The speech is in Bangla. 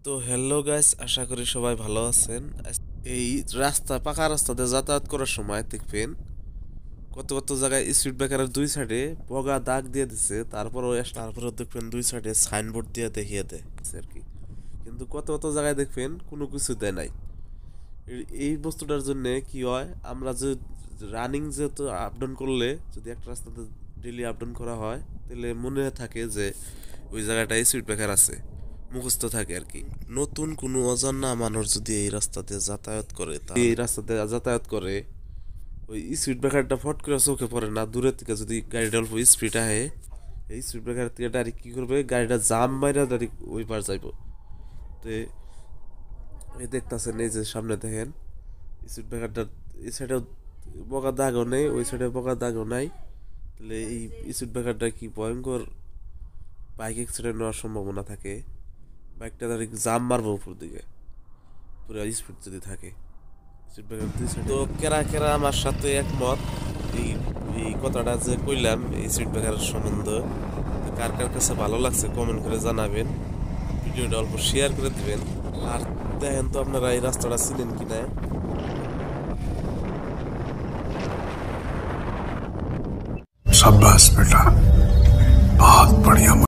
তো হ্যালো গাইস, আশা করি সবাই ভালো আছেন। এই পাকা রাস্তাতে যাতায়াত করার সময় দেখবেন কত কত জায়গায় স্পিড ব্রেকারের দুই সাইডে বগা দাগ দিয়ে দিছে, তারপরেও দেখবেন দুই সাইডে সাইনবোর্ড দিয়ে দেখিয়ে দেয় আর কি। কিন্তু কত কত জায়গায় দেখবেন কোনো কিছু দেয় নাই। এই বস্তুটার জন্য কি হয়, আমরা যে রানিং যেহেতু আপ ডাউন করলে, যদি একটা রাস্তাতে ডেলি আপ ডাউন করা হয়, তাহলে মনে থাকে যে ওই জায়গাটায় স্পিড ব্রেকার আছে, মুখস্থ থাকে আর কি। নতুন কোনো অজানা মানুষ যদি এই রাস্তাতে যাতায়াত করে, ওই স্পিড ব্রেকারটা ফট করে চোখে পড়ে না, দূরের থেকে যদি গাড়িটা অল্প স্পিড আহে, এই স্পিড ব্রেকার থেকে ডাইরেক্ট কি করবে, গাড়িটা জাম মাইরা ডাইরেক্ট ওই পার যাইব। তো এই দেখতেছেন, এই যে সামনে দেখেন স্পিড ব্রেকারটা, এই সাইডে বকা দাগও নেই, ওই সাইডে বকা দাগও নাই। তাহলে এই স্পিড ব্রেকারটা কি ভয়ঙ্কর বাইক অ্যাক্সিডেন্ট হওয়ার সম্ভাবনা থাকে। বাইকটা ডাইরেক্ট জাম মারবো উপর দিকে, পুরো স্পিড যদি থাকে। স্পিড ব্রেকার দুই সাইডে তো কেরা কেরা আমার সাথে একমত এই এই কথাটা যে কইলাম এই স্পিড ব্রেকারের সম্বন্ধে। তো কার কার কাছে ভালো লাগছে কমেন্ট করে জানাবেন, ভিডিওটা অল্প শেয়ার করে দিবেন। আর দেখেন তো আপনারা এই রাস্তাটা চিনেন কিনা। शाबाश बेटा, बहुत बढ़िया।